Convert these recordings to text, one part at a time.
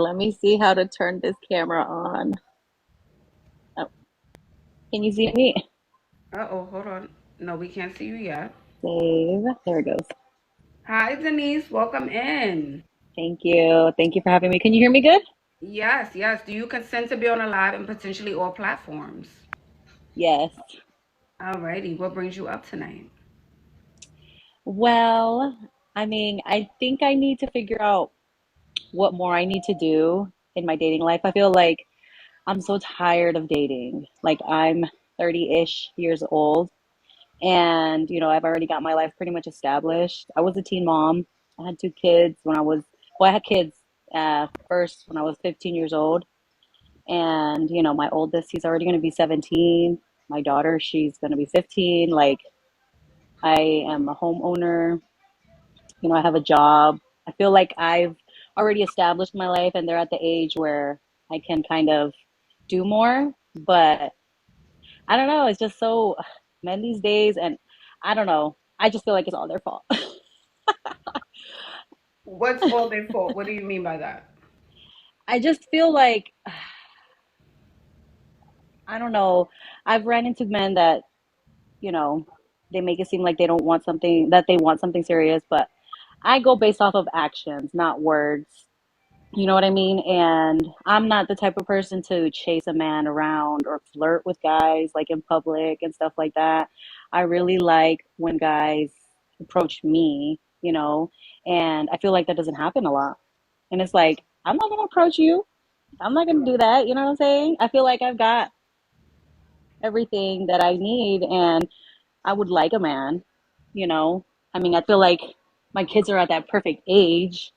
Let me see how to turn this camera on. Oh, can you see me? Uh-oh, hold on. No, we can't see you yet. Save. There it goes. Hi, Denise. Welcome in. Thank you. Thank you for having me. Can you hear me good? Yes, yes. Do you consent to be on a live and potentially all platforms? Yes. Alrighty. What brings you up tonight? Well, I think I need to figure out what more I need to do in my dating life. I feel like I'm so tired of dating. Like I'm 30-ish years old and, I've already got my life pretty much established. I was a teen mom. I had two kids I had kids first when I was 15 years old. And, my oldest, he's already going to be 17. My daughter, she's going to be 15. Like, I am a homeowner. I have a job. I feel like I've already established my life, and they're at the age where I can kind of do more. But I don't know. It's just so, men these days, and I don't know. I just feel like it's all their fault. What's all their fault? What do you mean by that? I just feel like, I don't know. I've ran into men that, you know, they make it seem like they want something serious, but I go based off of actions, not words. You know what I mean? And I'm not the type of person to chase a man around or flirt with guys like in public and stuff like that. I really like when guys approach me, and I feel like that doesn't happen a lot. And it's like, I'm not going to approach you. I'm not going to do that. You know what I'm saying? I feel like I've got everything that I need and I would like a man, you know? I feel like my kids are at that perfect age.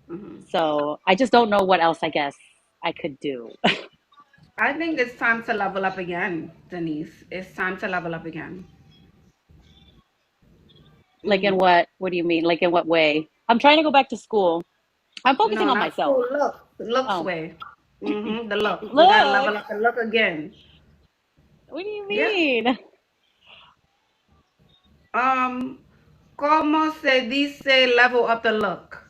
Hmm. So I just don't know what else I guess I could do. I think it's time to level up again, Denise. It's time to level up again. Like in Hmm. what do you mean? Like in what way? I'm trying to go back to school. I'm focusing No, on not myself. school. Look. Looks Oh, way. The look. We gotta look. level up the look again. What do you Yeah. mean? Um, ¿Cómo se dice level up the look?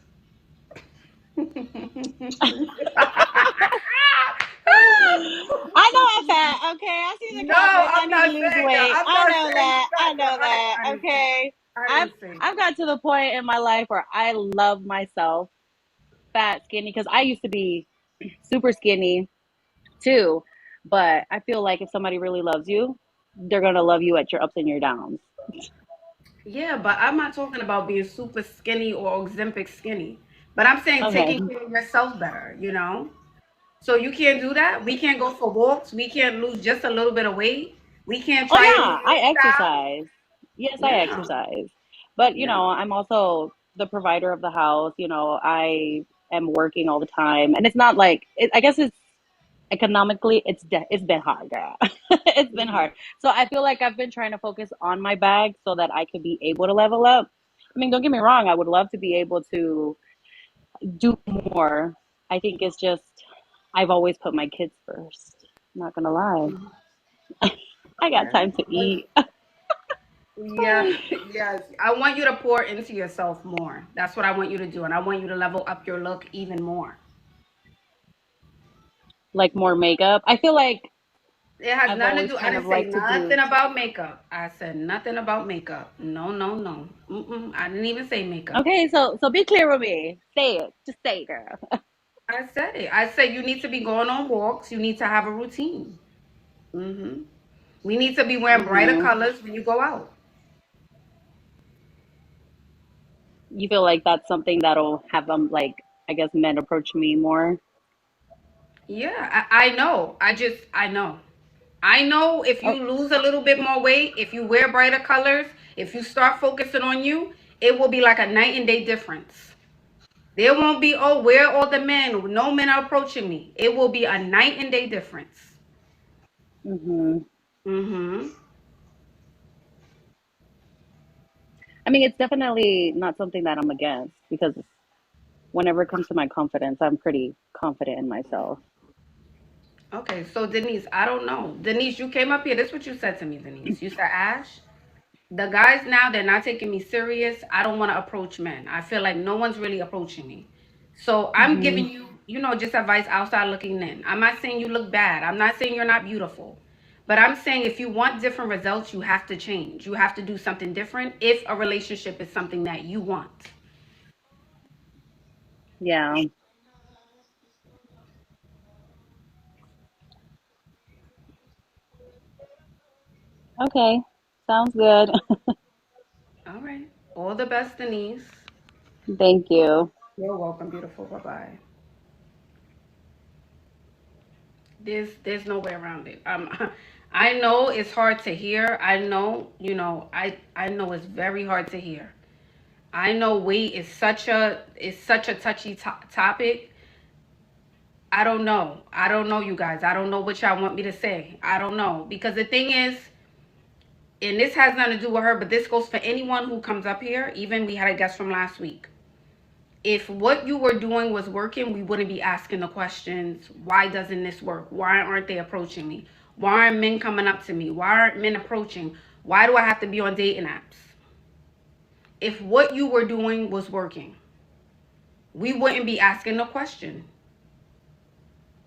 I know I'm fat. Okay, I see the No, comments. I I'm need to not lose saying that. weight. I'm I not know saying you that. I fat girl. know that. I didn't say. Okay. I I've didn't say. I've got to the point in my life where I love myself, fat, skinny, because I used to be super skinny too. But I feel like if somebody really loves you, they're gonna love you at your ups and your downs. Yeah, but I'm not talking about being super skinny or Ozempic skinny. But I'm saying taking Okay. care of yourself better. So you can't do that. We can't go for walks. We can't lose just a little bit of weight. We can't Oh try a new yeah, I hairstyle. exercise. Yes, I Yeah, exercise. But yeah. I'm also the provider of the house. I am working all the time, and it's not like I guess it's economically it's been hard, girl. It's been Mhm. hard. So I feel like I've been trying to focus on my bag so that I could be able to level up. Don't get me wrong, I would love to be able to do more. I think it's just I've always put my kids first. I'm not gonna lie. I got Okay. time to eat. Yeah, yes. I want you to pour into yourself more. That's what I want you to do. And I want you to level up your look even more. Like more makeup. I feel like It has I've nothing to always do. I kind of didn't say liked to nothing do. about makeup. I said nothing about makeup. No, no, no. Mm-mm. I didn't even say makeup. Okay, so be clear with me. Say it. Just say it, girl. I said it. I said you need to be going on walks. You need to have a routine. Hmm. We need to be wearing brighter Hmm. colors when you go out. You feel like that's something that'll have them like I guess men approach me more. Yeah, I know. I know. I know if Oh, you lose a little bit more weight, if you wear brighter colors, if you start focusing on you, it will be like a night and day difference. There won't be, oh, where are all the men? No men are approaching me. It will be a night and day difference. hmm. Mm-hmm. It's definitely not something that I'm against because whenever it comes to my confidence, I'm pretty confident in myself. Okay, so Denise, I don't know. Denise, you came up here. This is what you said to me, Denise. You said, Ash, the guys now, they're not taking me serious. I don't want to approach men. I feel like no one's really approaching me. So I'm Hmm. giving you just advice outside looking in. I'm not saying you look bad. I'm not saying you're not beautiful. But I'm saying if you want different results, you have to change. You have to do something different if a relationship is something that you want. Yeah. Okay. Sounds good. All right. All the best, Denise. Thank you. You're welcome, beautiful. Bye bye. There's no way around it. I know it's hard to hear. I know, I know it's very hard to hear. I know weight is such a touchy topic. I don't know. I don't know, you guys. I don't know what y'all want me to say. I don't know, because the thing is, and this has nothing to do with her, but this goes for anyone who comes up here. Even we had a guest from last week. If what you were doing was working, we wouldn't be asking the questions. Why doesn't this work? Why aren't they approaching me? Why aren't men coming up to me? Why aren't men approaching? Why do I have to be on dating apps? If what you were doing was working, we wouldn't be asking the question.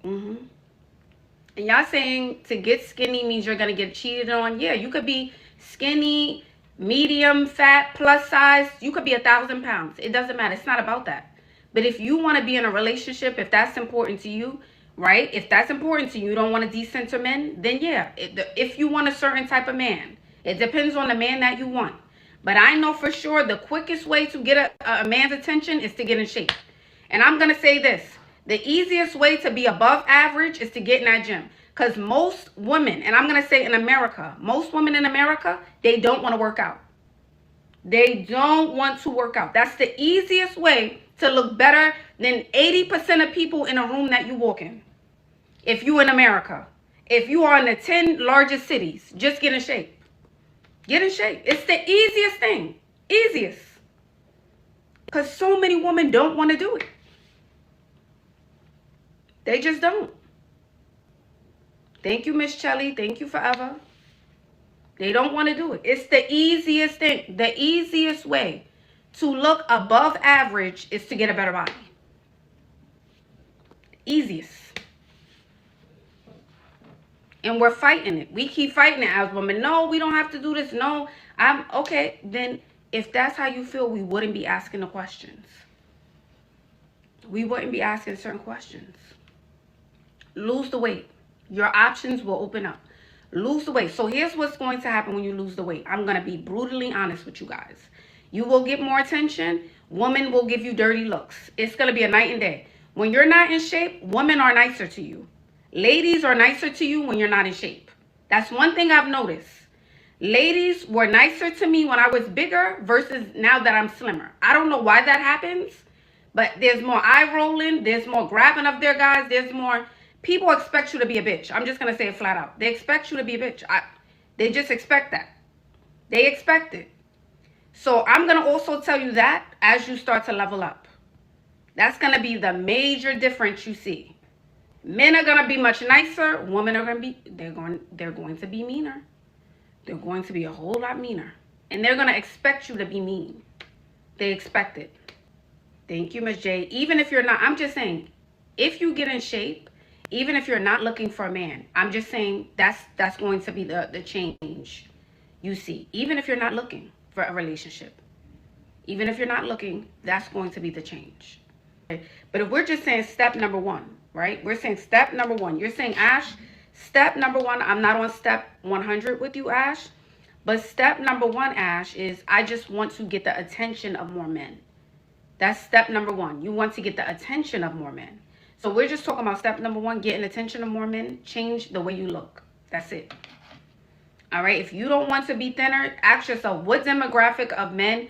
And y'all saying to get skinny means you're going to get cheated on. Yeah, you could be skinny, medium, fat, plus size. You could be 1,000 pounds. It doesn't matter. It's not about that. But if you want to be in a relationship, if that's important to you, right? If that's important to you, you don't want to decenter men, then yeah. If you want a certain type of man, it depends on the man that you want. But I know for sure the quickest way to get a man's attention is to get in shape. And I'm going to say this. The easiest way to be above average is to get in that gym. Because most women, and I'm going to say in America, most women in America, they don't want to work out. They don't want to work out. That's the easiest way to look better than 80% of people in a room that you walk in. If you in America, if you are in the 10 largest cities, just get in shape. Get in shape. It's the easiest thing. Easiest. Because so many women don't want to do it. They just don't. Thank you, Miss Chelly. Thank you forever. They don't want to do it. It's the easiest thing. The easiest way to look above average is to get a better body. Easiest. And we're fighting it. We keep fighting it as women. No, we don't have to do this. No, I'm okay. Then if that's how you feel, we wouldn't be asking the questions. We wouldn't be asking certain questions. Lose the weight. Your options will open up. Lose the weight. So here's what's going to happen when you lose the weight. I'm going to be brutally honest with you guys. You will get more attention. Women will give you dirty looks. It's going to be a night and day. When you're not in shape, women are nicer to you. Ladies are nicer to you when you're not in shape. That's one thing I've noticed. Ladies were nicer to me when I was bigger versus now that I'm slimmer. I don't know why that happens, but there's more eye rolling. There's more grabbing of their guys. There's more... People expect you to be a bitch. I'm just going to say it flat out. They expect you to be a bitch. They just expect that. They expect it. So I'm going to also tell you that as you start to level up. That's going to be the major difference you see. Men are going to be much nicer. Women are going to be, they're going to be meaner. They're going to be a whole lot meaner. And they're going to expect you to be mean. They expect it. Thank you, Miss J. Even if you're not, I'm just saying, if you get in shape, even if you're not looking for a man, I'm just saying that's going to be the change you see. Even if you're not looking for a relationship. Even if you're not looking, that's going to be the change. Okay? But if we're just saying step number one, right? We're saying step number one. You're saying, Ash, step number one, I'm not on step 100 with you, Ash. But step number one, Ash, is I just want to get the attention of more men. That's step number one. You want to get the attention of more men. So we're just talking about step number one, getting attention of more men. Change the way you look. That's it. All right. If you don't want to be thinner, ask yourself, what demographic of men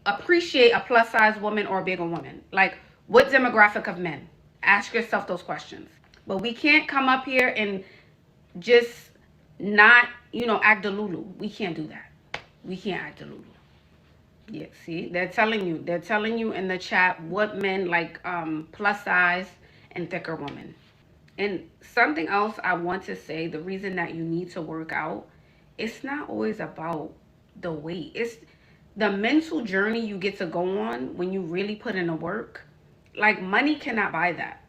appreciate a plus size woman or a bigger woman? Like, what demographic of men? Ask yourself those questions. But we can't come up here and just not, act a lulu. We can't do that. We can't act a lulu. Yeah, see, they're telling you in the chat what men like plus size and thicker women. And something else I want to say, the reason that you need to work out, it's not always about the weight. It's the mental journey you get to go on when you really put in the work. Like, money cannot buy that.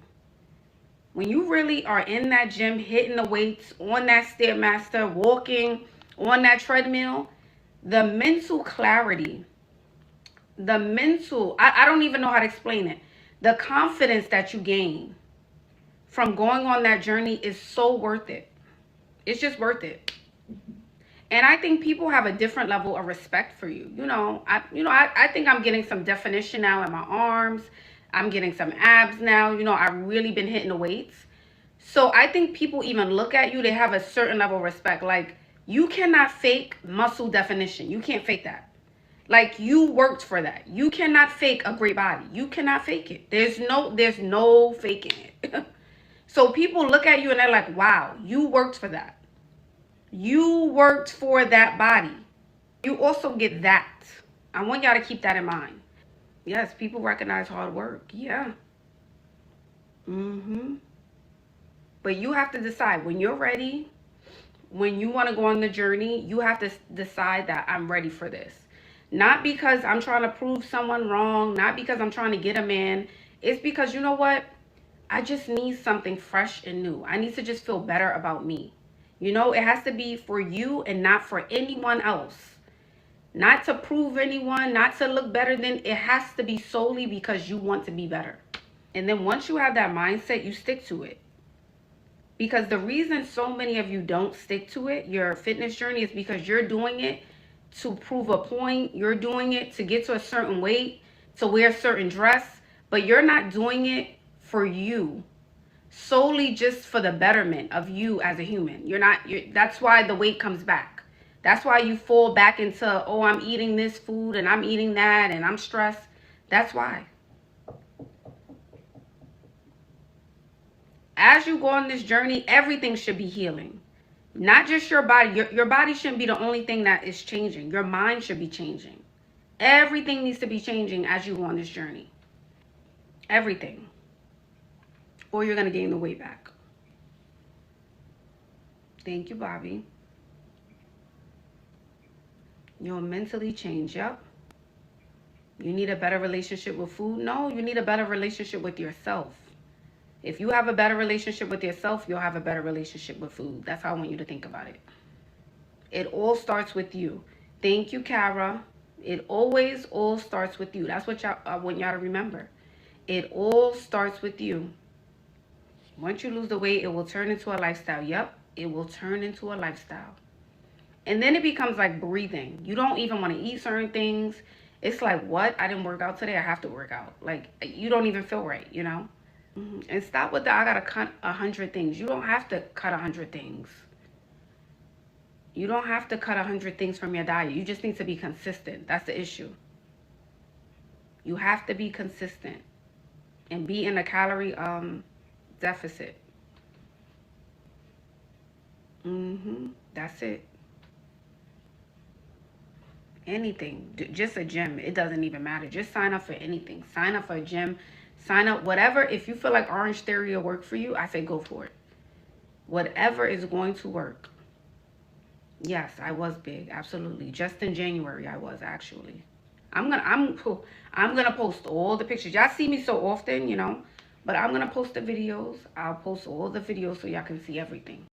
When you really are in that gym, hitting the weights, on that Stairmaster, walking on that treadmill, the mental clarity, I don't even know how to explain it. The confidence that you gain from going on that journey is so worth it. It's just worth it. And I think people have a different level of respect for you. I think I'm getting some definition now in my arms. I'm getting some abs now. I've really been hitting the weights. So I think people even look at you, they have a certain level of respect. Like, you cannot fake muscle definition. You can't fake that. Like, you worked for that. You cannot fake a great body. You cannot fake it. There's no faking it. So people look at you and they're like, wow, you worked for that. You worked for that body. You also get that. I want y'all to keep that in mind. Yes, people recognize hard work. Yeah. But you have to decide when you're ready, when you want to go on the journey, you have to decide that I'm ready for this. Not because I'm trying to prove someone wrong, not because I'm trying to get a man. It's because, you know what? I just need something fresh and new. I need to just feel better about me. It has to be for you and not for anyone else. Not to prove anyone, not to look better than. It has to be solely because you want to be better. And then once you have that mindset, you stick to it. Because the reason so many of you don't stick to it, your fitness journey, is because you're doing it to prove a point. You're doing it to get to a certain weight, to wear a certain dress, but you're not doing it for you, solely just for the betterment of you as a human. That's why the weight comes back. That's why you fall back into, oh, I'm eating this food and I'm eating that and I'm stressed. That's why. As you go on this journey, everything should be healing. Not just your body. Your body shouldn't be the only thing that is changing. Your mind should be changing. Everything needs to be changing as you go on this journey. Everything. Or you're going to gain the weight back. Thank you, Bobby. You'll mentally change. Yep. You need a better relationship with food? No, you need a better relationship with yourself. If you have a better relationship with yourself, you'll have a better relationship with food. That's how I want you to think about it. It all starts with you. Thank you, Kara. It always all starts with you. That's what I want y'all to remember. It all starts with you. Once you lose the weight, it will turn into a lifestyle. Yep, it will turn into a lifestyle. And then it becomes like breathing. You don't even want to eat certain things. It's like, what? I didn't work out today. I have to work out. Like, you don't even feel right, And stop with the, I got to cut 100 things. You don't have to cut 100 things. You don't have to cut 100 things from your diet. You just need to be consistent. That's the issue. You have to be consistent and be in a calorie deficit. That's it. Anything. Just a gym. It doesn't even matter. Just sign up for anything. Sign up for a gym. Sign up. Whatever. If you feel like Orange Theory will work for you, I say go for it. Whatever is going to work. Yes, I was big. Absolutely. Just in January, I was actually. I'm gonna post all the pictures. Y'all see me so often, but I'm gonna post the videos. I'll post all the videos so y'all can see everything.